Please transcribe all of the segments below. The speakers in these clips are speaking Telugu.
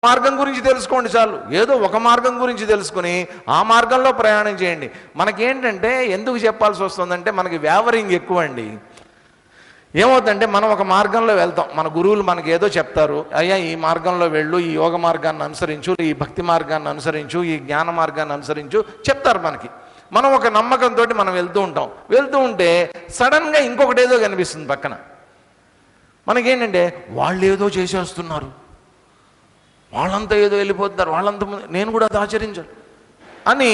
మార్గం గురించి తెలుసుకోండి చాలు. ఏదో ఒక మార్గం గురించి తెలుసుకుని ఆ మార్గంలో ప్రయాణం చేయండి. మనకేంటంటే ఎందుకు చెప్పాల్సి వస్తుందంటే మనకి వ్యావరింగ్ ఎక్కువ అండి. ఏమవుతుందంటే మనం ఒక మార్గంలో వెళ్తాం, మన గురువులు మనకి ఏదో చెప్తారు, అయ్యా ఈ మార్గంలో వెళ్ళు, ఈ యోగ మార్గాన్ని అనుసరించు, ఈ భక్తి మార్గాన్ని అనుసరించు, ఈ జ్ఞాన మార్గాన్ని అనుసరించు చెప్తారు మనకి. మనం ఒక నమ్మకంతో మనం వెళ్తూ ఉంటాం. వెళ్తూ ఉంటే సడన్గా ఇంకొకటి ఏదో కనిపిస్తుంది పక్కన. మనకేంటంటే వాళ్ళు ఏదో చేసేస్తున్నారు, వాళ్ళంతా ఏదో వెళ్ళిపోతున్నారు, వాళ్ళంతా నేను కూడా అది ఆచరించాలి అని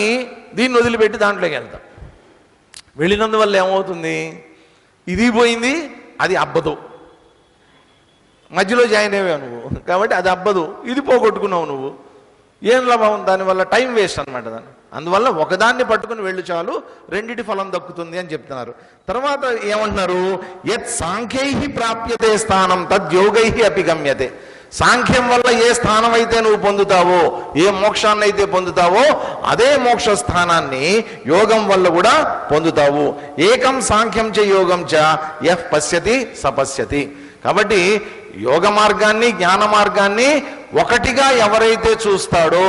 దీన్ని వదిలిపెట్టి దాంట్లోకి వెళ్తాం. వెళ్ళినందువల్ల ఏమవుతుంది, ఇది పోయింది, అది అబ్బదు. మధ్యలో జాయిన్ అయ్యావు నువ్వు కాబట్టి అది అబ్బదు, ఇది పోగొట్టుకున్నావు నువ్వు. ఏం లాభం దానివల్ల? టైం వేస్ట్ అనమాట దాన్ని. అందువల్ల ఒకదాన్ని పట్టుకుని వెళ్ళు చాలు, రెండిటి ఫలం దక్కుతుంది అని చెప్తున్నారు. తర్వాత ఏమంటున్నారు, యత్ సాంఖ్యై ప్రాప్యతే స్థానం తద్యోగై అపిగమ్యతే. సాంఖ్యం వల్ల ఏ స్థానం అయితే నువ్వు పొందుతావో, ఏ మోక్షాన్ని అయితే పొందుతావో అదే మోక్ష స్థానాన్ని యోగం వల్ల కూడా పొందుతావు. ఏకం సాంఖ్యం చ యోగం చ యః పశ్యతి సపశ్యతి. కాబట్టి యోగ మార్గాన్ని జ్ఞాన మార్గాన్ని ఒకటిగా ఎవరైతే చూస్తాడో,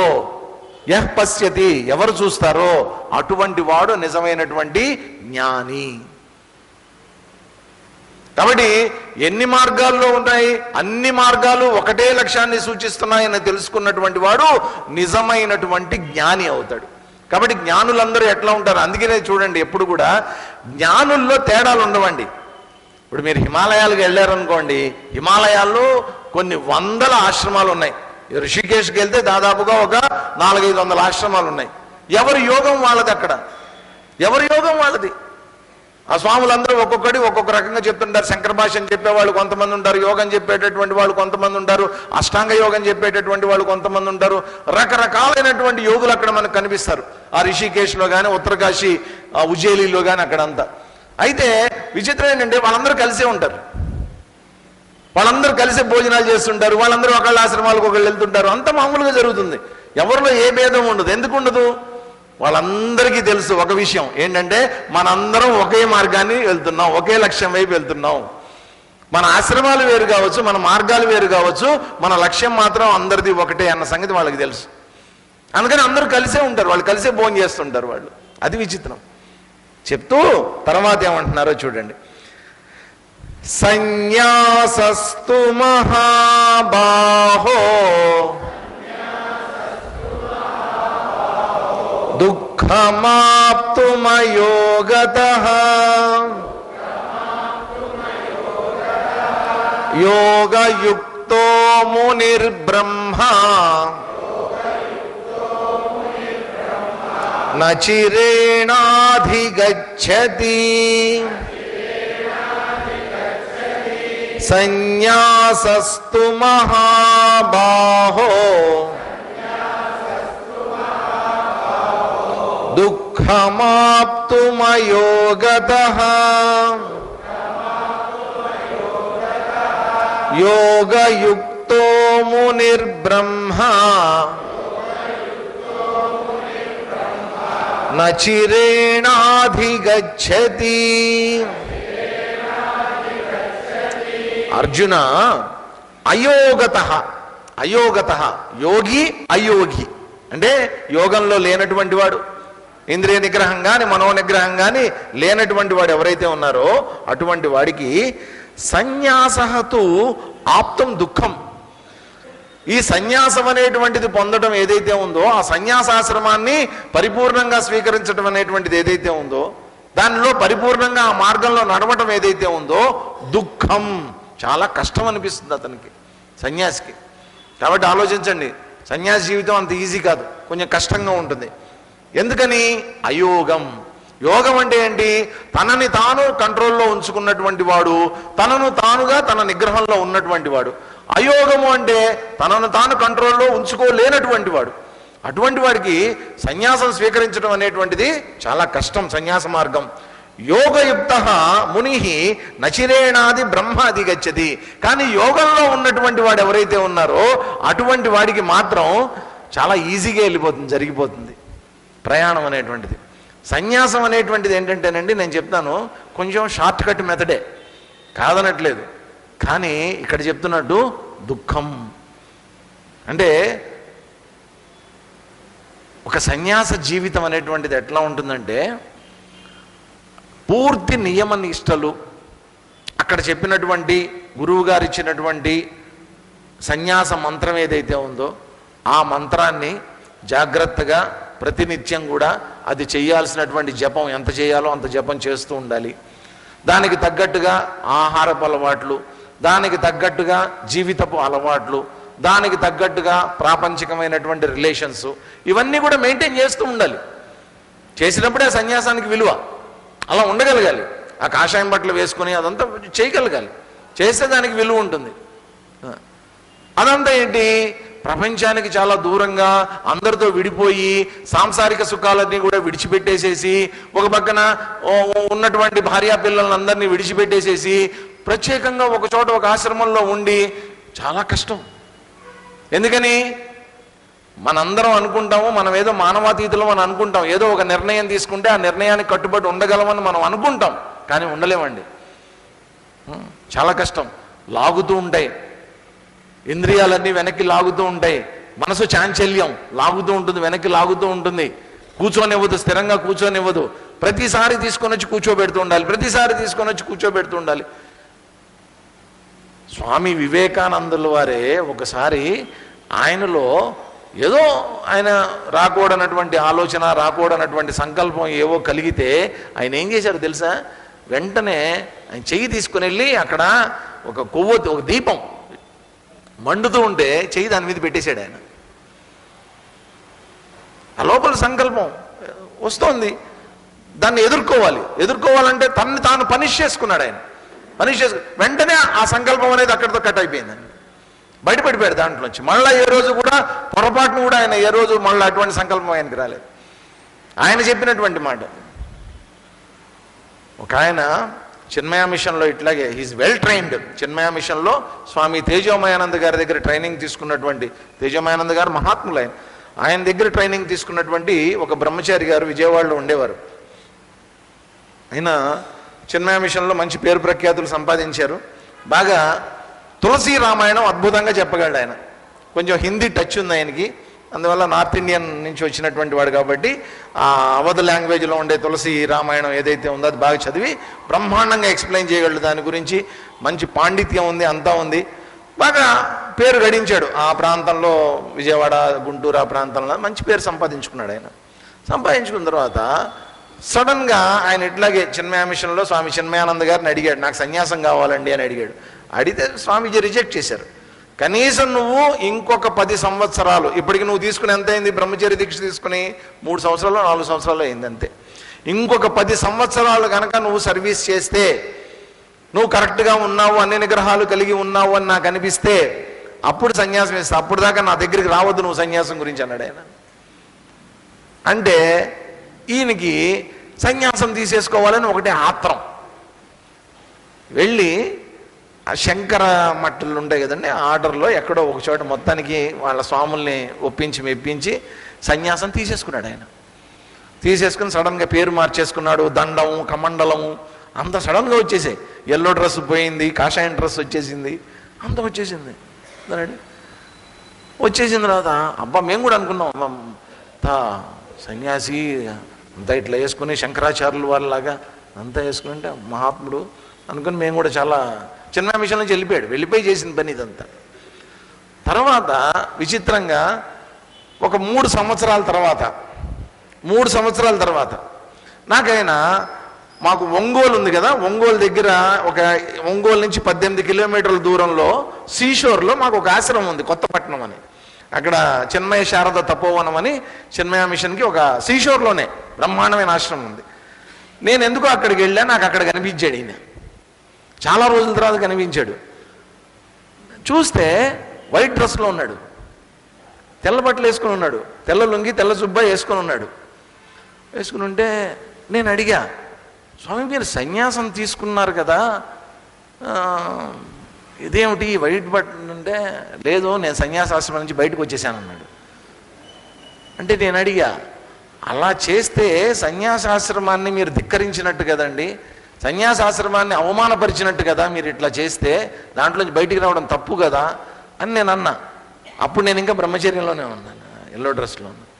యః పశ్యతి, ఎవరు చూస్తారో అటువంటి వాడు నిజమైనటువంటి జ్ఞాని. కాబట్టి ఎన్ని మార్గాల్లో ఉన్నాయి, అన్ని మార్గాలు ఒకటే లక్ష్యాన్ని సూచిస్తున్నాయని తెలుసుకున్నటువంటి వాడు నిజమైనటువంటి జ్ఞాని అవుతాడు. కాబట్టి జ్ఞానులందరూ ఎట్లా ఉంటారు? అందుకనే చూడండి, ఎప్పుడు కూడా జ్ఞానుల్లో తేడాలు ఉండవండి. ఇప్పుడు మీరు హిమాలయాలకు వెళ్ళారనుకోండి, హిమాలయాల్లో కొన్ని వందల ఆశ్రమాలు ఉన్నాయి. ఋషికేశ్కి వెళ్తే దాదాపుగా ఒక 400-500 ఆశ్రమాలు ఉన్నాయి. ఎవరి యోగం వాళ్ళది అక్కడ, ఎవరి యోగం వాళ్ళది. ఆ స్వాములందరూ ఒక్కొక్కటి ఒక్కొక్క రకంగా చెప్తుంటారు. శంకర భాష్యం చెప్పేవాళ్ళు కొంతమంది ఉంటారు, యోగం చెప్పేటటువంటి వాళ్ళు కొంతమంది ఉంటారు, అష్టాంగ యోగం చెప్పేటటువంటి వాళ్ళు కొంతమంది ఉంటారు. రకరకాలైనటువంటి యోగులు అక్కడ మనకు కనిపిస్తారు. ఆ ఋషికేశ్లో కానీ, ఉత్తరకాశీ ఉజ్జయినిలో కానీ అక్కడంతా. అయితే విచిత్రం ఏంటంటే వాళ్ళందరూ కలిసే ఉంటారు, వాళ్ళందరూ కలిసే భోజనాలు చేస్తుంటారు, వాళ్ళందరూ ఒకళ్ళ ఆశ్రమాలకు ఒకళ్ళు వెళ్తుంటారు. అంత మామూలుగా జరుగుతుంది, ఎవరిలో ఏ భేదం ఉండదు. ఎందుకు ఉండదు? వాళ్ళందరికీ తెలుసు ఒక విషయం ఏంటంటే, మనందరం ఒకే మార్గాన్ని వెళ్తున్నాం, ఒకే లక్ష్యం వైపు వెళ్తున్నాం. మన ఆశ్రమాలు వేరు కావచ్చు, మన మార్గాలు వేరు కావచ్చు, మన లక్ష్యం మాత్రం అందరిది ఒకటే అన్న సంగతి వాళ్ళకి తెలుసు. అందుకని అందరూ కలిసే ఉంటారు, వాళ్ళు కలిసే భోజనం చేస్తుంటారు వాళ్ళు. అది విచిత్రం. చెప్తూ తర్వాత ఏమంటున్నారో చూడండి. సన్యాసస్తు మహాబాహో దుఃఖమాప్తుమయోగతః యోగయుక్తో మునిర్బ్రహ్మ నచిరేణాధిగచ్చతి. సన్యాసస్తు మహాబాహో దుఃఖమాప్తుమయోగతః యోగయుక్తో మునిర్బ్రహ్మ నచిరేణాధిగచ్చతి. అర్జున, అయోగతః, అయోగతః యోగి అయోగి అంటే యోగంలో లేనటువంటి వాడు, ఇంద్రియ నిగ్రహం కానీ మనోనిగ్రహం కానీ లేనటువంటి వాడు ఎవరైతే ఉన్నారో అటువంటి వాడికి సన్యాసహతు ఆప్తం దుఃఖం. ఈ సన్యాసం అనేటువంటిది పొందడం ఏదైతే ఉందో, ఆ సన్యాసాశ్రమాన్ని పరిపూర్ణంగా స్వీకరించడం అనేటువంటిది ఏదైతే ఉందో, దానిలో పరిపూర్ణంగా ఆ మార్గంలో నడవటం ఏదైతే ఉందో, దుఃఖం, చాలా కష్టం అనిపిస్తుంది అతనికి, సన్యాసికి. కాబట్టి ఆలోచించండి, సన్యాసి జీవితం అంత ఈజీ కాదు, కొంచెం కష్టంగా ఉంటుంది. ఎందుకని? అయోగం. యోగం అంటే ఏంటి? తనని తాను కంట్రోల్లో ఉంచుకున్నటువంటి వాడు, తనను తానుగా తన నిగ్రహంలో ఉన్నటువంటి వాడు. అయోగము అంటే తనను తాను కంట్రోల్లో ఉంచుకోలేనటువంటి వాడు. అటువంటి వాడికి సన్యాసం స్వీకరించడం అనేటువంటిది చాలా కష్టం, సన్యాస మార్గం. యోగయుక్త ముని నచిరేణాది బ్రహ్మ అధిగచ్చతి. కానీ యోగంలో ఉన్నటువంటి వాడు ఎవరైతే ఉన్నారో అటువంటి వాడికి మాత్రం చాలా ఈజీగా వెళ్ళిపోతుంది, జరిగిపోతుంది ప్రయాణం అనేటువంటిది. సన్యాసం అనేటువంటిది ఏంటంటేనండి, నేను చెప్తాను, కొంచెం షార్ట్ కట్ మెథడే, కాదనట్లేదు. కానీ ఇక్కడ చెప్తున్నట్టు దుఃఖం, అంటే ఒక సన్యాస జీవితం అనేటువంటిది ఎట్లా ఉంటుందంటే పూర్తి నియమ నిష్టలు, అక్కడ చెప్పినటువంటి గురువు గారు ఇచ్చినటువంటి సన్యాస మంత్రం ఏదైతే ఉందో ఆ మంత్రాన్ని జాగ్రత్తగా ప్రతినిత్యం కూడా అది చేయాల్సినటువంటి జపం ఎంత చేయాలో అంత జపం చేస్తూ ఉండాలి. దానికి తగ్గట్టుగా ఆహారపు అలవాట్లు, దానికి తగ్గట్టుగా జీవితపు అలవాట్లు, దానికి తగ్గట్టుగా ప్రాపంచికమైనటువంటి రిలేషన్స్, ఇవన్నీ కూడా మెయింటైన్ చేస్తూ ఉండాలి. చేసినప్పుడే సన్యాసానికి విలువ. అలా ఉండగలగాలి. ఆ కాషాయం బట్టలు వేసుకొని అదంతా చేయగలగాలి. చేస్తే దానికి విలువ ఉంటుంది. అదంతా ఏంటి? ప్రపంచానికి చాలా దూరంగా అందరితో విడిపోయి సాంసారిక సుఖాలన్నీ కూడా విడిచిపెట్టేసేసి, ఒక పక్కన ఉన్నటువంటి భార్యా పిల్లలందరినీ విడిచిపెట్టేసేసి ప్రత్యేకంగా ఒక చోట ఒక ఆశ్రమంలో ఉండి చాలా కష్టం. ఎందుకని? మనందరం అనుకుంటాము, మనం ఏదో మానవాతీతులం అని అనుకుంటాం. ఏదో ఒక నిర్ణయం తీసుకుంటే ఆ నిర్ణయానికి కట్టుబడి ఉండగలమని మనం అనుకుంటాం, కానీ ఉండలేమండి. చాలా కష్టం. లాగుతూ ఉంటాయి, ఇంద్రియాలన్నీ వెనక్కి లాగుతూ ఉంటాయి, మనసు చాంచల్యం లాగుతూ ఉంటుంది, వెనక్కి లాగుతూ ఉంటుంది, కూర్చోనివ్వదు, స్థిరంగా కూర్చోనివ్వదు. ప్రతిసారి తీసుకొని వచ్చి కూర్చోబెడుతూ ఉండాలి, ప్రతిసారి తీసుకొని వచ్చి కూర్చోబెడుతూ ఉండాలి. స్వామి వివేకానందుల వారే ఒకసారి ఆయనలో ఏదో ఆయన రాకూడనటువంటి ఆలోచన, రాకూడనటువంటి సంకల్పం ఏవో కలిగితే ఆయన ఏం చేశారు తెలుసా? వెంటనే ఆయన చెయ్యి తీసుకుని వెళ్ళి అక్కడ ఒక కొవ్వొత్తి, ఒక దీపం మండుతూ ఉంటే చెయ్యి దాని మీద పెట్టేశాడు ఆయన. ఆ లోపల సంకల్పం వస్తోంది, దాన్ని ఎదుర్కోవాలంటే తనని తాను పనిష్ చేసుకున్నాడు ఆయన. వెంటనే ఆ సంకల్పం అనేది అక్కడితో కట్ అయిపోయిందండి, బయటపడిపోయాడు దాంట్లోంచి. మళ్ళీ ఏ రోజు కూడా పొరపాటును కూడా ఆయన ఏ రోజు మళ్ళీ అటువంటి సంకల్పం ఆయనకి రాలేదు. ఆయన చెప్పినటువంటి మాట. ఒక ఆయన చిన్మయ మిషన్లో ఇట్లాగే హీజ్ వెల్ ట్రైన్డ్. చిన్మయ మిషన్లో స్వామి తేజోమయానంద గారి దగ్గర ట్రైనింగ్ తీసుకున్నటువంటి, తేజోమయానంద గారు మహాత్ములు, ఆయన దగ్గర ట్రైనింగ్ తీసుకున్నటువంటి ఒక బ్రహ్మచారి గారు విజయవాడలో ఉండేవారు. ఆయన చిన్మయ మిషన్లో మంచి పేరు ప్రఖ్యాతులు సంపాదించారు. బాగా తులసి రామాయణం అద్భుతంగా చెప్పగలడు ఆయన. కొంచెం హిందీ టచ్ ఉంది ఆయనకి, అందువల్ల నార్త్ ఇండియన్ నుంచి వచ్చినటువంటి వాడు కాబట్టి ఆ అవధ లాంగ్వేజ్లో ఉండే తులసి రామాయణం ఏదైతే ఉందో అది బాగా చదివి బ్రహ్మాండంగా ఎక్స్ప్లెయిన్ చేయగలడు. దాని గురించి మంచి పాండిత్యం ఉంది, అంతా ఉంది. బాగా పేరు గడించాడు ఆ ప్రాంతంలో, విజయవాడ, గుంటూరు ఆ ప్రాంతంలో మంచి పేరు సంపాదించుకున్నాడు ఆయన. సంపాదించుకున్న తర్వాత సడన్గా ఆయన ఇట్లాగే చిన్మయ మిషన్లో స్వామి చిన్మయానంద గారిని అడిగాడు, నాకు సన్యాసం కావాలండి అని అడిగాడు. అడిగితే స్వామీజీ రిజెక్ట్ చేశారు. కనీసం నువ్వు ఇంకొక 10 సంవత్సరాలు, ఇప్పటికి నువ్వు తీసుకుని ఎంత అయింది? బ్రహ్మచర్య దీక్ష తీసుకుని 3 సంవత్సరాలు 4 సంవత్సరాలు అయింది అంతే. ఇంకొక 10 సంవత్సరాలు కనుక నువ్వు సర్వీస్ చేస్తే, నువ్వు కరెక్ట్గా ఉన్నావు, అన్ని నిగ్రహాలు కలిగి ఉన్నావు అని నాకు అనిపిస్తే అప్పుడు సన్యాసం ఇస్తా, అప్పుడు దాకా నా దగ్గరికి రావద్దు నువ్వు సన్యాసం గురించి అన్నాడు ఆయన. అంటే ఈయనకి సన్యాసం తీసేసుకోవాలని ఒకటే ఆత్రం. వెళ్ళి ఆ శంకర మట్టలు ఉంటాయి కదండి, ఆర్డర్లో ఎక్కడో ఒక చోట మొత్తానికి వాళ్ళ స్వాముల్ని ఒప్పించి మెప్పించి సన్యాసం తీసేసుకున్నాడు ఆయన. తీసేసుకుని సడన్గా పేరు మార్చేసుకున్నాడు. దండం, కమండలము అంత సడన్గా వచ్చేసాయి. ఎల్లో డ్రెస్ పోయింది, కాషాయం డ్రెస్ వచ్చేసింది, అంత వచ్చేసింది. వచ్చేసిన తర్వాత అబ్బా మేము కూడా అనుకున్నాం, సన్యాసి అంతా ఇట్లా వేసుకుని శంకరాచార్యులు వాళ్ళలాగా అంతా వేసుకుంటే మహాత్ముడు అనుకుని మేము కూడా చాలా చిన్మయ మిషన్ నుంచి వెళ్ళిపోయి చేసిన పని ఇదంతా. తర్వాత విచిత్రంగా ఒక 3 సంవత్సరాల తర్వాత నాకైనా మాకు ఒంగోలు ఉంది కదా, ఒంగోలు దగ్గర ఒంగోలు నుంచి 18 కిలోమీటర్ల దూరంలో సీషోర్లో మాకు ఒక ఆశ్రమం ఉంది, కొత్తపట్నం అని. అక్కడ చిన్మయ శారద తపోవనం అని చిన్మయ మిషన్కి ఒక సీషోర్లోనే బ్రహ్మాండమైన ఆశ్రమం ఉంది. నేను ఎందుకో అక్కడికి వెళ్ళా, నాకు అక్కడ కనిపించాడు ఈయన. చాలా రోజుల తర్వాత కనిపించాడు. చూస్తే వైట్ డ్రెస్లో ఉన్నాడు, తెల్ల బట్టలు వేసుకుని ఉన్నాడు, తెల్ల లుంగి తెల్ల జుబ్బా వేసుకుని ఉన్నాడు. వేసుకుని ఉంటే నేను అడిగా, స్వామి మీరు సన్యాసం తీసుకున్నారు కదా, ఇదేమిటి వైట్ బట్టలు అంటే, లేదు నేను సన్యాసాశ్రమం నుంచి బయటకు వచ్చేసాను అన్నాడు. అంటే నేను అడిగా, అలా చేస్తే సన్యాసాశ్రమాన్ని మీరు ధిక్కరించినట్టు కదండి, సన్యాసాశ్రమాన్ని అవమానపరిచినట్టు కదా మీరు ఇట్లా చేస్తే, దాంట్లోంచి బయటికి రావడం తప్పు కదా అని నేను అన్నా. అప్పుడు నేను ఇంకా బ్రహ్మచర్యంలోనే ఉన్నాను, ఎల్లో డ్రెస్లో ఉన్నాను.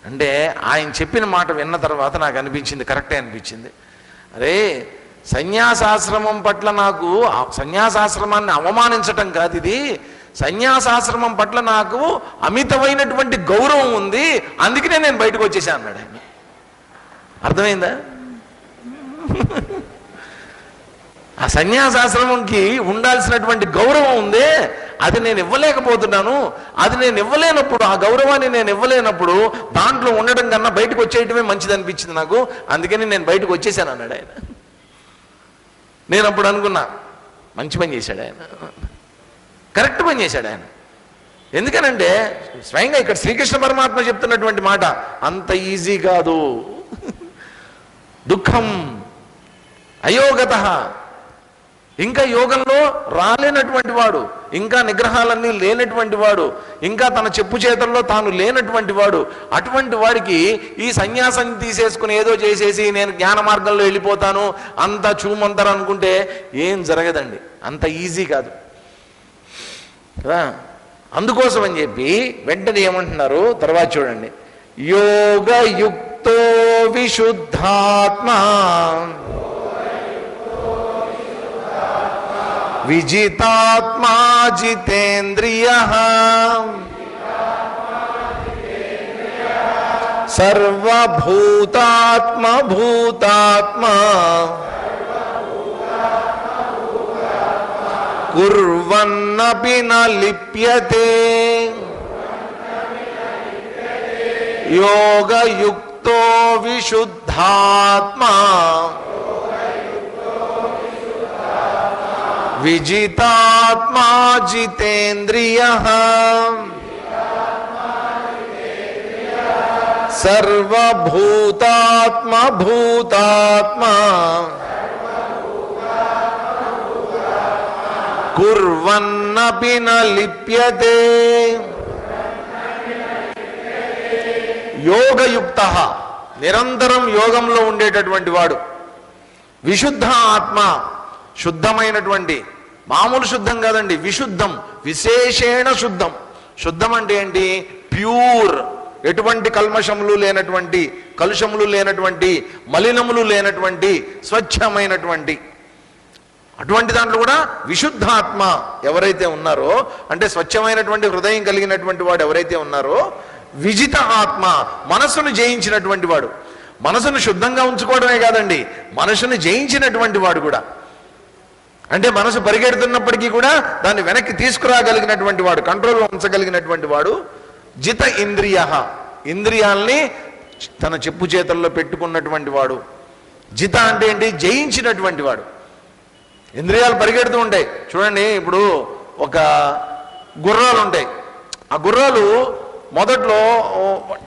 అంటే ఆయన చెప్పిన మాట విన్న తర్వాత నాకు అనిపించింది, కరెక్టే అనిపించింది. అరే సన్యాసాశ్రమం పట్ల నాకు, సన్యాసాశ్రమాన్ని అవమానించటం కాదు ఇది, సన్యాసాశ్రమం పట్ల నాకు అమితమైనటువంటి గౌరవం ఉంది, అందుకనే నేను బయటకు వచ్చేసాను అన్నాడు ఆయన. అర్థమైందా? ఆ సన్యాసాశ్రమంకి ఉండాల్సినటువంటి గౌరవం ఉందే, అది నేను ఇవ్వలేకపోతున్నాను. అది నేను ఇవ్వలేనప్పుడు, ఆ గౌరవాన్ని నేను ఇవ్వలేనప్పుడు దాంట్లో ఉండడం కన్నా బయటకు వచ్చేయటమే మంచిది అనిపించింది నాకు, అందుకని నేను బయటకు వచ్చేసాను అన్నాడు ఆయన. నేను అప్పుడు అనుకున్నా, మంచి పని చేశాడు ఆయన, కరెక్ట్ పని చేశాడు ఆయన. ఎందుకనంటే స్వయంగా ఇక్కడ శ్రీకృష్ణ పరమాత్మ చెప్తున్నటువంటి మాట అంత ఈజీ కాదు. దుఃఖం అయోగత, ఇంకా యోగంలో రాలేనటువంటి వాడు, ఇంకా నిగ్రహాలన్నీ లేనటువంటి వాడు, ఇంకా తన చెప్పు చేతల్లో తాను లేనటువంటి వాడు, అటువంటి వాడికి ఈ సన్యాసం తీసేసుకుని ఏదో చేసేసి నేను జ్ఞాన మార్గంలో వెళ్ళిపోతాను అంత చూమంతరు అనుకుంటే ఏం జరగదండి, అంత ఈజీ కాదు కదా. అందుకోసం అని చెప్పి వెంటనే ఏమంటున్నారు తర్వాత చూడండి, యోగయుక్తో విశుద్ధాత్మా విజితాత్మా జితేంద్రియః సర్వభూతాత్మ భూతాత్మా కుర్వన్నపి న లిప్యతే. యోగయుక్తో విశుద్ధాత్మా విజితాత్మా జితేంద్రియః సర్వభూతాత్మ భూతాత్మా కుర్వన్నపి న లిప్యతే. యోగయుక్తః, నిరంతరం యోగంలో ఉండేటటువంటి వాడు. విశుద్ధ ఆత్మ, శుద్ధమైనటువంటి, మామూలు శుద్ధం కాదండి, విశుద్ధం, విశేషేణ శుద్ధం. శుద్ధం అంటే ఏంటి? ప్యూర్, ఎటువంటి కల్మషములు లేనటువంటి, కలుషములు లేనటువంటి, మలినములు లేనటువంటి, స్వచ్ఛమైనటువంటి, అటువంటి దాంట్లో కూడా విశుద్ధాత్మ ఎవరైతే ఉన్నారో, అంటే స్వచ్ఛమైనటువంటి హృదయం కలిగినటువంటి వాడు ఎవరైతే ఉన్నారో, విజిత ఆత్మ, మనసును జయించినటువంటి వాడు. మనసును శుద్ధంగా ఉంచుకోవడమే కాదండి, మనసును జయించినటువంటి వాడు కూడా. అంటే మనసు పరిగెడుతున్నప్పటికీ కూడా దాన్ని వెనక్కి తీసుకురాగలిగినటువంటి వాడు, కంట్రోల్లో ఉంచగలిగినటువంటి వాడు. జిత ఇంద్రియ, ఇంద్రియాల్ని తన చెప్పు చేతల్లో పెట్టుకున్నటువంటి వాడు. జిత అంటే ఏంటి? జయించినటువంటి వాడు. ఇంద్రియాలు పరిగెడుతూ ఉంటాయి చూడండి. ఇప్పుడు ఒక గుర్రాలు ఉంటాయి, ఆ గుర్రాలు మొదట్లో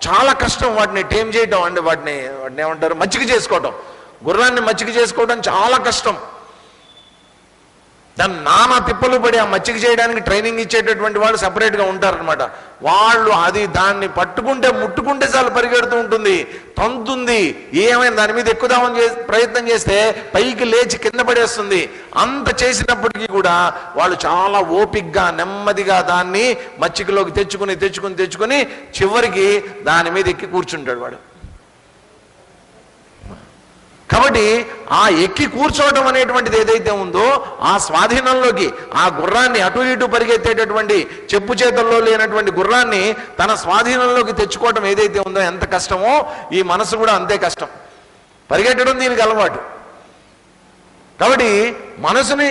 చాలా కష్టం వాటిని టేమ్ చేయటం, అంటే వాటిని ఏమంటారు, మచ్చిక చేసుకోవటం. గుర్రాన్ని మచ్చిక చేసుకోవడం చాలా కష్టం. దాన్ని నానా తిప్పలు పడి ఆ మచ్చిక చేయడానికి ట్రైనింగ్ ఇచ్చేటటువంటి వాళ్ళు సపరేట్గా ఉంటారనమాట. వాళ్ళు అది దాన్ని పట్టుకుంటే ముట్టుకుంటే చాలు పరిగెడుతూ ఉంటుంది, తంతుంది. ఏమైనా దాని మీద ఎక్కుదామని ప్రయత్నం చేస్తే పైకి లేచి కింద పడేస్తుంది. అంత చేసినప్పటికీ కూడా వాళ్ళు చాలా ఓపిక్గా నెమ్మదిగా దాన్ని మచ్చికలోకి తెచ్చుకుని చివరికి దాని మీద ఎక్కి కూర్చుంటాడు వాడు. కాబట్టి ఆ ఎక్కి కూర్చోవడం అనేటువంటిది ఏదైతే ఉందో, ఆ స్వాధీనంలోకి ఆ గుర్రాన్ని అటు ఇటు పరిగెత్తేటటువంటి, చెప్పు చేతల్లో లేనటువంటి గుర్రాన్ని తన స్వాధీనంలోకి తెచ్చుకోవడం ఏదైతే ఉందో ఎంత కష్టమో, ఈ మనసు కూడా అంతే కష్టం. పరిగెట్టడం దీనికి అలవాటు. కాబట్టి మనసుని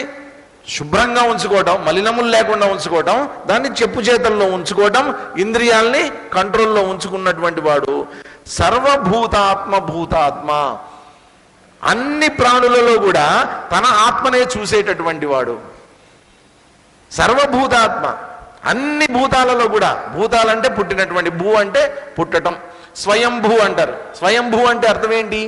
శుభ్రంగా ఉంచుకోవటం, మలినములు లేకుండా ఉంచుకోవటం, దాన్ని చెప్పు చేతల్లో ఉంచుకోవటం, ఇంద్రియాల్ని కంట్రోల్లో ఉంచుకున్నటువంటి వాడు. సర్వభూతాత్మ భూతాత్మ, అన్ని ప్రాణులలో కూడా తన ఆత్మనే చూసేటటువంటి వాడు. సర్వభూతాత్మ, అన్ని భూతాలలో కూడా, భూతాలంటే పుట్టినటువంటి, భూ అంటే పుట్టటం, స్వయంభూ అంటారు. స్వయంభూ అంటే అర్థం ఏంటి?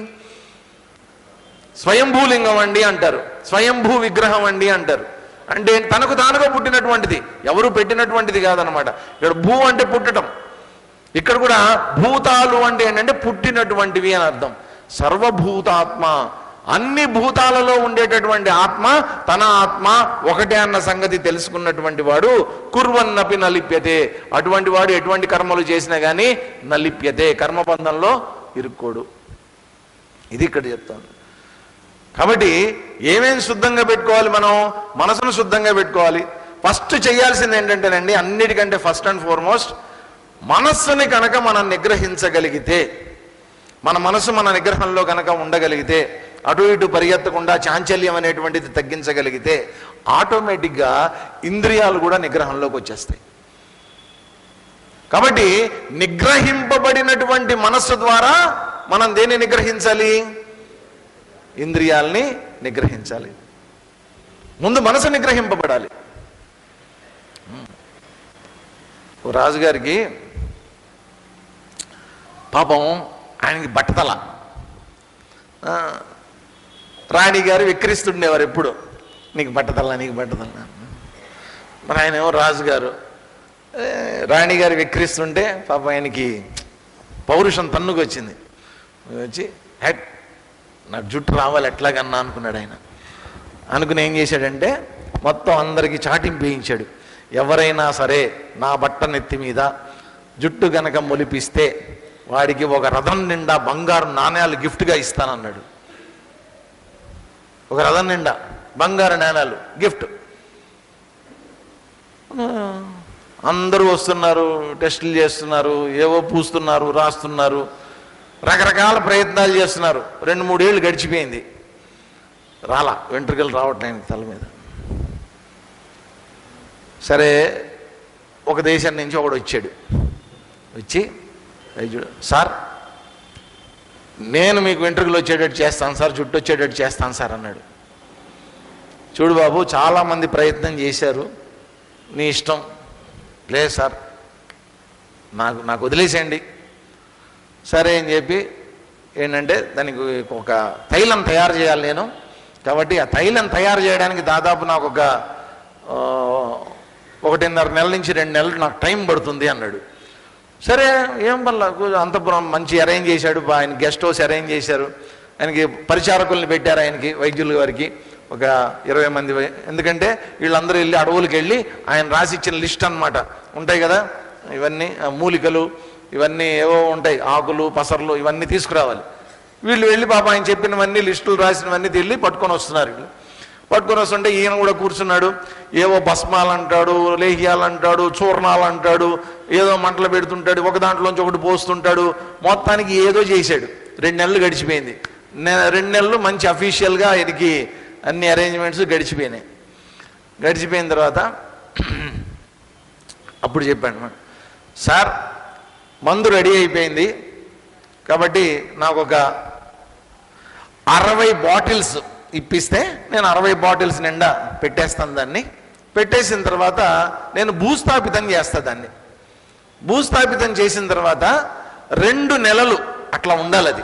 స్వయంభూలింగం అండి అంటారు, స్వయంభూ విగ్రహం అండి అంటారు. అంటే తనకు తానుగా పుట్టినటువంటిది, ఎవరు పెట్టినటువంటిది కాదనమాట. ఇక్కడ భూ అంటే పుట్టటం, ఇక్కడ కూడా భూతాలు అంటే ఏంటంటే పుట్టినటువంటివి అని అర్థం. సర్వభూతాత్మ, అన్ని భూతాలలో ఉండేటటువంటి ఆత్మ తన ఆత్మ ఒకటే అన్న సంగతి తెలుసుకున్నటువంటి వాడు కుర్వన్నపి నలిప్యతే. అటువంటి వాడు ఎటువంటి కర్మలు చేసినా కానీ నలిప్యతే, కర్మబంధంలో ఇరుక్కోడు. ఇది ఇక్కడ చెప్తాను. కాబట్టి ఏమేమి శుద్ధంగా పెట్టుకోవాలి? మనం మనసును శుద్ధంగా పెట్టుకోవాలి. ఫస్ట్ చేయాల్సింది ఏంటంటేనండి, అన్నిటికంటే ఫస్ట్ అండ్ ఫార్మోస్ట్ మనస్సుని కనుక మనం నిగ్రహించగలిగితే, మన మనసు మన నిగ్రహంలో కనుక ఉండగలిగితే, అటు ఇటు పరిగెత్తకుండా చాంచల్యం అనేటువంటిది తగ్గించగలిగితే ఆటోమేటిక్గా ఇంద్రియాలు కూడా నిగ్రహంలోకి వచ్చేస్తాయి. కాబట్టి నిగ్రహింపబడినటువంటి మనస్సు ద్వారా మనం దేన్ని నిగ్రహించాలి? ఇంద్రియాల్ని నిగ్రహించాలి. ముందు మనసు నిగ్రహింపబడాలి. రాజుగారికి పాపం ఆయనకి బట్టతల, రాణిగారు విక్రిస్తుండేవారు ఎప్పుడు, నీకు బట్టతల నీకు బట్టతల. మరి ఆయన ఏమో రాజుగారు, రాణిగారు విక్రిస్తుంటే పాపం ఆయనకి పౌరుషం తన్నుకు వచ్చింది. వచ్చి హెడ్ నాకు జుట్టు రావాలి ఎట్లాగన్నా అనుకున్నాడు ఆయన. అనుకుని ఏం చేశాడంటే మొత్తం అందరికీ చాటింపు వేయించాడు. ఎవరైనా సరే నా బట్ట నెత్తి మీద జుట్టు గనక మొలిపిస్తే వాడికి ఒక రథం నిండా బంగారు నాణ్యాలు గిఫ్ట్గా ఇస్తానన్నాడు. ఒక రథం నిండా బంగారు నాణ్యాలు గిఫ్ట్. అందరూ వస్తున్నారు, టెస్టులు చేస్తున్నారు, ఏవో పూస్తున్నారు, రాస్తున్నారు, రకరకాల ప్రయత్నాలు చేస్తున్నారు. 2-3 ఏళ్ళు గడిచిపోయింది, రాలా వెంట్రుకలు రావట్లేదు తల మీద. సరే ఒక దేశం నుంచి ఒకడు వచ్చాడు. వచ్చి సార్ నేను మీకు వెంట్రుకలు వచ్చేటట్టు చేస్తాను సార్, జుట్టు వచ్చేటట్టు చేస్తాను సార్ అన్నాడు. చూడు బాబు, చాలామంది ప్రయత్నం చేశారు, నీ ఇష్టం లేదు సార్, నాకు వదిలేసేయండి. సరే అని చెప్పి ఏంటంటే దానికి ఒక తైలం తయారు చేయాలి నేను, కాబట్టి ఆ తైలం తయారు చేయడానికి దాదాపు నాకు ఒక 1.5 నెలల నుంచి 2 నెలలు నాకు టైం పడుతుంది అన్నాడు. సరే ఏం పర్లా, అంతపురం మంచి అరేంజ్ చేశాడు, ఆయన గెస్ట్ హౌస్ అరేంజ్ చేశారు, ఆయనకి పరిచారకుల్ని పెట్టారు, ఆయనకి వైద్యుల వారికి ఒక 20 మంది. ఎందుకంటే వీళ్ళందరూ వెళ్ళి అడవులకు వెళ్ళి ఆయన రాసిచ్చిన లిస్ట్ అన్నమాట ఉంటాయి కదా, ఇవన్నీ మూలికలు ఇవన్నీ ఏవో ఉంటాయి, ఆకులు పసర్లు ఇవన్నీ తీసుకురావాలి. వీళ్ళు వెళ్ళి పాప ఆయన చెప్పినవన్నీ లిస్టులు రాసినవన్నీ వెళ్ళి పట్టుకొని వస్తున్నారు. వీళ్ళు పట్టుకొని వస్తుంటే ఈయన కూడా కూర్చున్నాడు, ఏవో భస్మాలు అంటాడు, లేహ్యాలు అంటాడు, చూర్ణాలు అంటాడు, ఏదో మంటలు పెడుతుంటాడు, ఒక దాంట్లోంచి ఒకటి పోస్తుంటాడు. మొత్తానికి ఏదో చేశాడు. 2 నెలలు గడిచిపోయింది. 2 నెలలు మంచి అఫీషియల్గా ఆయనకి అన్ని అరేంజ్మెంట్స్ గడిచిపోయినాయి. గడిచిపోయిన తర్వాత అప్పుడు చెప్పాను, సార్ మందు రెడీ అయిపోయింది, కాబట్టి నాకు ఒక 60 బాటిల్స్ ఇప్పిస్తే నేను 60 బాటిల్స్ నిండా పెట్టేస్తాను. దాన్ని పెట్టేసిన తర్వాత నేను భూస్థాపితం చేస్తాను. దాన్ని భూస్థాపితం చేసిన తర్వాత 2 నెలలు అట్లా ఉండాలి. అది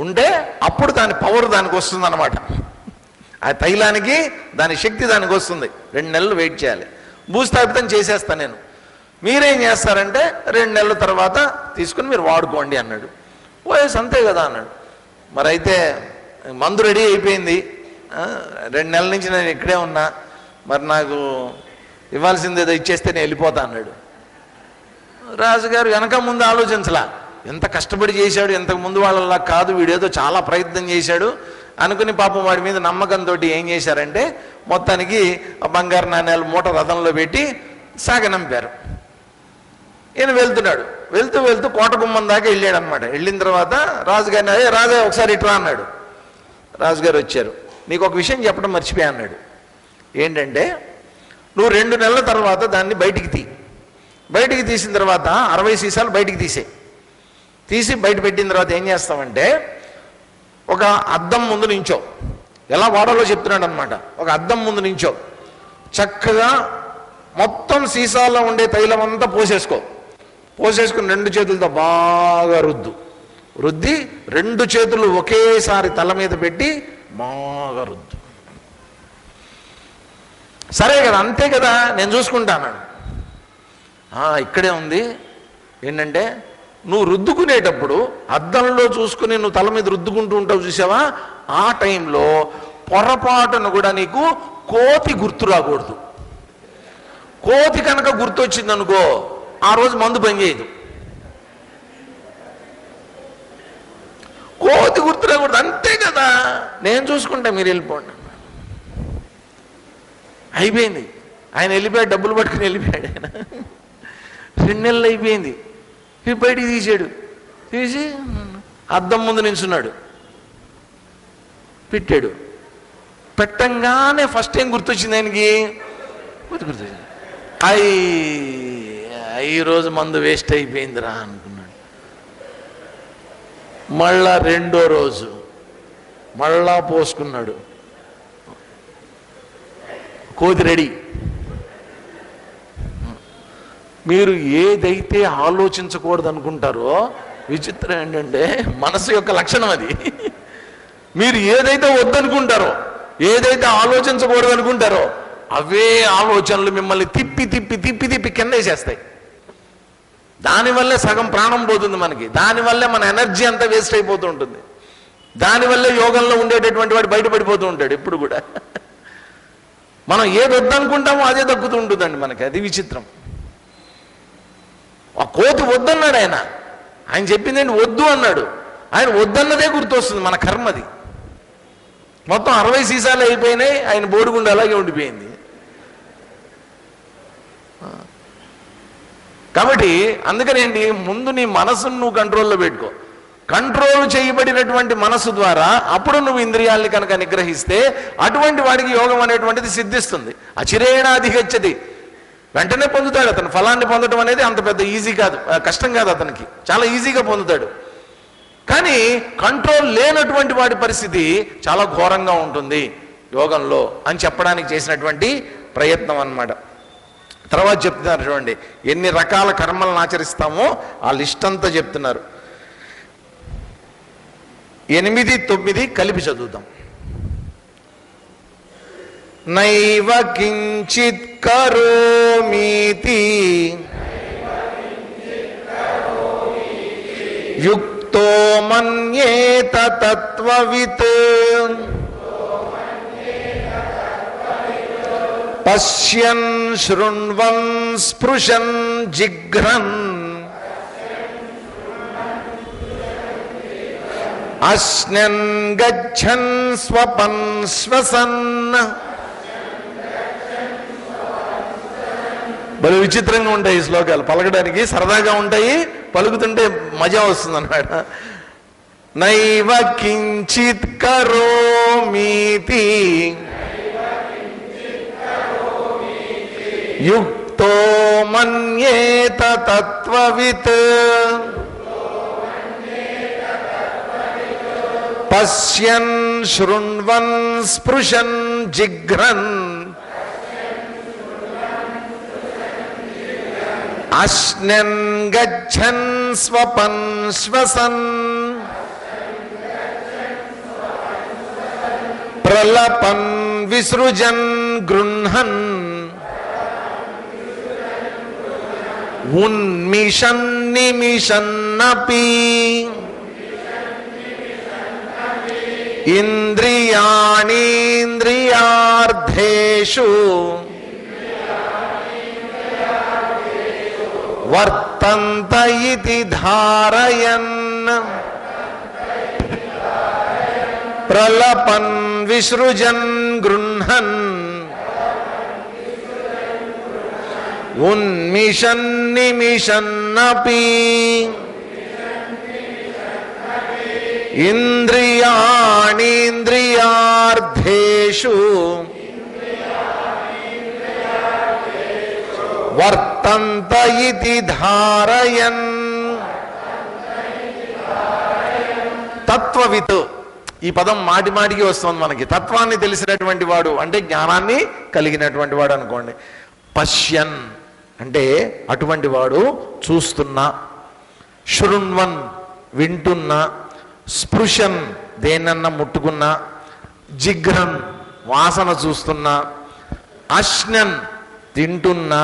ఉంటే అప్పుడు దాని పవర్ దానికి వస్తుంది అన్నమాట. ఆ తైలానికి దాని శక్తి దానికి వస్తుంది. 2 నెలలు వెయిట్ చేయాలి. భూస్థాపితం చేసేస్తాను నేను. మీరేం చేస్తారంటే 2 నెలల తర్వాత తీసుకుని మీరు వాడుకోండి అన్నాడు. ఓఎస్ అంతే కదా అన్నాడు. మరి అయితే మందు రెడీ అయిపోయింది, 2 నెలల నుంచి నేను ఇక్కడే ఉన్నా, మరి నాకు ఇవ్వాల్సింది ఏదో ఇచ్చేస్తే నేను వెళ్ళిపోతా అన్నాడు. రాజుగారు వెనక ముందు ఆలోచించలా, ఎంత కష్టపడి చేశాడు, ఎంతకు ముందు వాళ్ళలా కాదు, వీడేదో చాలా ప్రయత్నం చేశాడు అనుకుని పాపం వాడి మీద నమ్మకంతో ఏం చేశారంటే మొత్తానికి ఆ బంగారు నాణ్యాలు మూట రథంలో పెట్టి సాగనంపారు. ఈయన వెళ్తున్నాడు. వెళ్తూ వెళ్తూ కోట గుమ్మం దాకా వెళ్ళాడు అనమాట. వెళ్ళిన తర్వాత రాజుగారిని, అదే రాజా ఒకసారి ఇట్రా అన్నాడు. రాజుగారు వచ్చారు. నీకు ఒక విషయం చెప్పడం మర్చిపోయా అన్నాడు. ఏంటంటే నువ్వు 2 నెలల తర్వాత దాన్ని బయటికి బయటికి తీసిన తర్వాత 60 సీసాలు బయటికి తీసి బయట పెట్టిన తర్వాత ఏం చేస్తామంటే ఒక అద్దం ముందు నించో, ఎలా వాడాలో చెప్తున్నాడు అనమాట. ఒక అద్దం ముందు నించో, చక్కగా మొత్తం సీసాలో ఉండే తైలం అంతా పోసేసుకుని 2 చేతులతో బాగా రుద్ది 2 చేతులు ఒకేసారి తల మీద పెట్టి బాగా రుద్దు. సరే కదా, అంతే కదా, నేను చూసుకుంటా అన్నాడు. ఇక్కడే ఉంది ఏంటంటే నువ్వు రుద్దుకునేటప్పుడు అద్దంలో చూసుకుని నువ్వు తల మీద రుద్దుకుంటూ ఉంటావు చూసావా, ఆ టైంలో పొరపాటును కూడా నీకు కోతి గుర్తు రాకూడదు. కోతి కనుక గుర్తొచ్చింది అనుకో, ఆ రోజు మందు పని చేయదు. కోతి గుర్తు రాకూడదు, అంతే కదా, నేను చూసుకుంటా మీరు వెళ్ళిపోండి. అయిపోయింది. ఆయన వెళ్ళిపోయాడు, డబ్బులు పట్టుకుని వెళ్ళిపోయాడు. ఆయన 2 నెలలు అయిపోయింది. బయటికి తీసాడు, తీసి అద్దం ముందు నిల్చున్నాడు, పెట్టాడు. పెట్టంగానే ఫస్ట్ టైం గుర్తొచ్చింది ఆయనకి, గుర్తొచ్చింది, ఈరోజు మందు వేస్ట్ అయిపోయిందిరా అనుకున్నాడు. మళ్ళా 2వ రోజు మళ్ళా పోసుకున్నాడు. కోతి రెడీ. మీరు ఏదైతే ఆలోచించకూడదు అనుకుంటారో, విచిత్రం ఏంటంటే మనసు యొక్క లక్షణం అది. మీరు ఏదైతే వద్దనుకుంటారో, ఏదైతే ఆలోచించకూడదు అనుకుంటారో, అవే ఆలోచనలు మిమ్మల్ని తిప్పి తిప్పి తిప్పి తిప్పి కింద వేసేస్తాయి. దానివల్లే సగం ప్రాణం పోతుంది మనకి, దానివల్లే మన ఎనర్జీ అంతా వేస్ట్ అయిపోతూ ఉంటుంది. దానివల్లే యోగంలో ఉండేటటువంటి వాడు బయటపడిపోతూ ఉంటాడు ఎప్పుడు కూడా. మనం ఏది వద్దనుకుంటామో అదే దక్కుతూ ఉంటుందండి మనకి, అది విచిత్రం. ఆ కోతి వద్దన్నాడు ఆయన, ఆయన చెప్పింది ఏంటి, వద్దు అన్నాడు. ఆయన వద్దన్నదే గుర్తొస్తుంది, మన కర్మది. మొత్తం 60 సీసాలు అయిపోయినాయి, ఆయన బోడిగుండు అలాగే ఉండిపోయింది. కాబట్టి అందుకనేంటి, ముందు నీ మనసును నువ్వు కంట్రోల్లో పెట్టుకో. కంట్రోల్ చేయబడినటువంటి మనసు ద్వారా అప్పుడు నువ్వు ఇంద్రియాల్ని కనుక నిగ్రహిస్తే అటువంటి వాడికి యోగం అనేటువంటిది సిద్ధిస్తుంది. అచిరేణాధిగచ్చతి, వెంటనే పొందుతాడు అతను. ఫలాన్ని పొందడం అనేది అంత పెద్ద ఈజీ కాదు, కష్టం కాదు, అతనికి చాలా ఈజీగా పొందుతాడు. కానీ కంట్రోల్ లేనటువంటి వాడి పరిస్థితి చాలా ఘోరంగా ఉంటుంది యోగంలో అని చెప్పడానికి చేసినటువంటి ప్రయత్నం అన్నమాట. తర్వాత చెప్తున్నారు చూడండి, ఎన్ని రకాల కర్మలను ఆచరిస్తామో ఆ లిస్ట్ అంతా చెప్తున్నారు. 8, 9 కలిపి చదువుతాం. నైవ కించిత్ కరోమీతి యుక్తో మన్యేత తత్వవిత్ పశ్యన్ శృణ్వన్ స్పృశన్ జిఘ్రన్ అశ్నన్ గచ్చన్ స్వపన్ శ్వసన్. బలు విచిత్రంగా ఉంటాయి ఈ శ్లోకాలు, పలకడానికి సరదాగా ఉంటాయి, పలుకుతుంటే మజా వస్తుంది అన్నమాట. నైవ కించిత్ కరోమీతి యుక్తో మన్యేత తత్వవిత్ పశ్యన్ శృణ్వన్ స్పృశన్ జిఘ్రన్ అశ్నన్ గచ్చన్ స్వపన్ శ్వసన్ ప్రలపన్ విసృజన్ గృహ్ణన్ ఉన్మిషన్ నిమిషన్నపి ఇంద్రియాణీంద్రియార్థేషు వర్తంత ఇతి ధారయన్ ప్రలపన్ విసృజన్ గృహ్ణన్ ఉన్మిషన్ నిమిషన్నపి ఇంద్రియాణీంద్రియార్థేషు వర్తంత ఇతి ధారయన్. తత్వవిత్, ఈ పదం మాటి మాటికి వస్తుంది మనకి. తత్వాన్ని తెలిసినటువంటి వాడు అంటే జ్ఞానాన్ని కలిగినటువంటి వాడు అనుకోండి. పశ్యన్ అంటే అటువంటి వాడు చూస్తున్నా, శృణ్వన్ వింటున్నా, స్పృశన్ దేనన్నా ముట్టుకున్నా, జిఘ్రన్ వాసన చూస్తున్నా, అశ్నన్ తింటున్నా,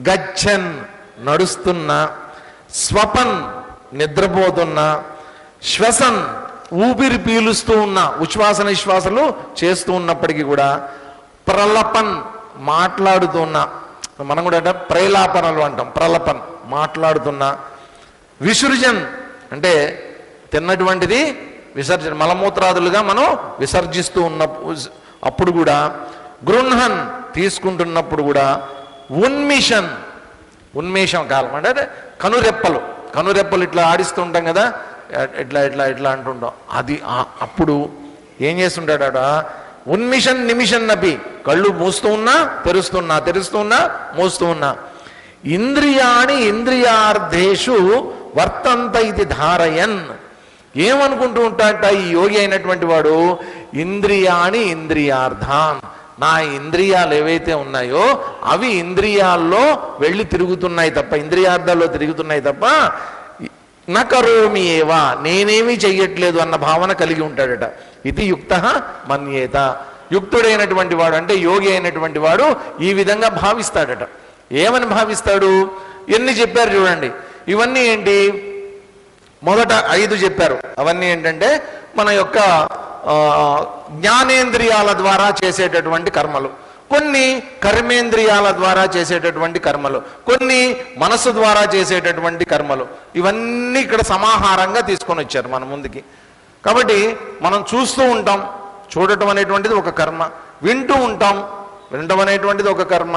గచ్చన్ నడుస్తున్నా, స్వపన్ నిద్రపోతున్నా, శ్వసన్ ఊపిరి పీలుస్తూ ఉన్నా, ఉచ్ఛ్వాస నిశ్వాసలు చేస్తూ ఉన్నప్పటికీ కూడా, ప్రలపన్ మాట్లాడుతున్నా, మనం కూడా అంటే ప్రైలాపనలు అంటాం, ప్రలపన్ మాట్లాడుతున్నా, విసర్జన్ అంటే తిన్నటువంటిది విసర్జన మలమూత్రాదులుగా మనం విసర్జిస్తూ ఉన్న అప్పుడు కూడా, గృహన్ తీసుకుంటున్నప్పుడు కూడా, ఉన్మిషన్ ఉన్మేషం కాలం అంటే కనురెప్పలు ఇట్లా ఆడిస్తూ ఉంటాం కదా, ఇట్లా ఇట్లా ఇట్లా అంటుంటాం, అది అప్పుడు ఏం చేస్తుంటాడ, ఉన్మిషన్ నిమిషన్ నపి కళ్ళు మూస్తూ ఉన్నా తెరుస్తున్నా మూస్తూ ఉన్నా, ఇంద్రియాణి ఇంద్రియార్థేషు వర్తంత ఇది ధారయన్. ఏమనుకుంటూ ఉంటాడట ఈ యోగి అయినటువంటి వాడు, ఇంద్రియాణి ఇంద్రియార్థాన్, నా ఇంద్రియాలు ఏవైతే ఉన్నాయో అవి ఇంద్రియాల్లో వెళ్ళి తిరుగుతున్నాయి తప్ప, ఇంద్రియార్థాల్లో తిరుగుతున్నాయి తప్ప, నకరోమి ఏవా నేనేమీ చెయ్యట్లేదు అన్న భావన కలిగి ఉంటాడట. ఇది యుక్త మన్యేత, యుక్తుడైనటువంటి వాడు అంటే యోగి అయినటువంటి వాడు ఈ విధంగా భావిస్తాడట. ఏమని భావిస్తాడు? ఎన్ని చెప్పారు చూడండి. ఇవన్నీ ఏంటి? మొదట 5 చెప్పారు. అవన్నీ ఏంటంటే మన యొక్క జ్ఞానేంద్రియాల ద్వారా చేసేటటువంటి కర్మలు, కొన్ని కర్మేంద్రియాల ద్వారా చేసేటటువంటి కర్మలు, కొన్ని మనస్సు ద్వారా చేసేటటువంటి కర్మలు. ఇవన్నీ ఇక్కడ సమాహారంగా తీసుకొని వచ్చారు మన ముందుకి. కాబట్టి మనం చూస్తూ ఉంటాం, చూడటం అనేటువంటిది ఒక కర్మ, వింటూ ఉంటాం, వినటం అనేటువంటిది ఒక కర్మ,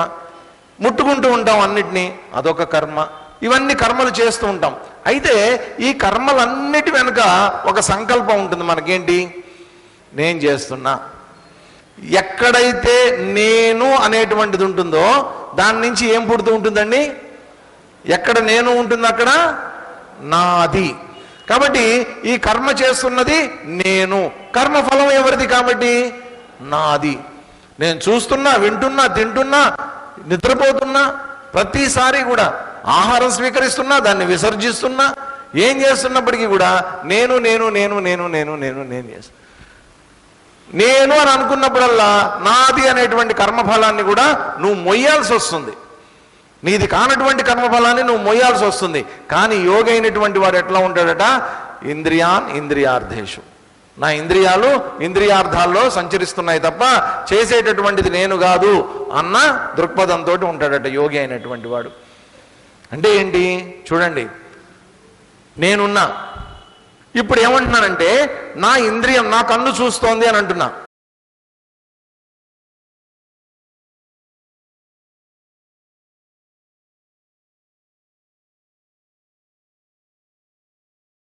ముట్టుకుంటూ ఉంటాం అన్నిటినీ, అదొక కర్మ. ఇవన్నీ కర్మలు చేస్తూ ఉంటాం. అయితే ఈ కర్మలన్నిటి వెనుక ఒక సంకల్పం ఉంటుంది మనకేంటి? నేను చేస్తున్నా. ఎక్కడైతే నేను అనేటువంటిది ఉంటుందో దాని నుంచి ఏం పుడుతూ ఉంటుందండి? ఎక్కడ నేను ఉంటుంది అక్కడ నాది. కాబట్టి ఈ కర్మ చేస్తున్నది నేను, కర్మఫలం ఎవరిది? కాబట్టి నాది. నేను చూస్తున్నా, వింటున్నా, తింటున్నా, నిద్రపోతున్నా, ప్రతిసారి కూడా ఆహారం స్వీకరిస్తున్నా, దాన్ని విసర్జిస్తున్నా, ఏం చేస్తున్నప్పటికీ కూడా నేను నేను నేను నేను నేను నేను నేను చేస్తున్నా. నేను అని అనుకున్నప్పుడల్లా నాది అనేటువంటి కర్మఫలాన్ని కూడా నువ్వు మొయ్యాల్సి వస్తుంది. నీది కానటువంటి కర్మఫలాన్ని నువ్వు మొయ్యాల్సి వస్తుంది. కానీ యోగి అయినటువంటి వాడు ఎట్లా ఉంటాడట? ఇంద్రియాన్ ఇంద్రియార్థేషు, నా ఇంద్రియాలు ఇంద్రియార్థాల్లో సంచరిస్తున్నాయి తప్ప చేసేటటువంటిది నేను కాదు అన్న దృక్పథంతో ఉంటాడట యోగి అయినటువంటి వాడు. అంటే ఏంటి చూడండి, నేనున్నా, ఇప్పుడు ఏమంటున్నానంటే నా ఇంద్రియం, నా కన్ను చూస్తోంది అని అంటున్నా.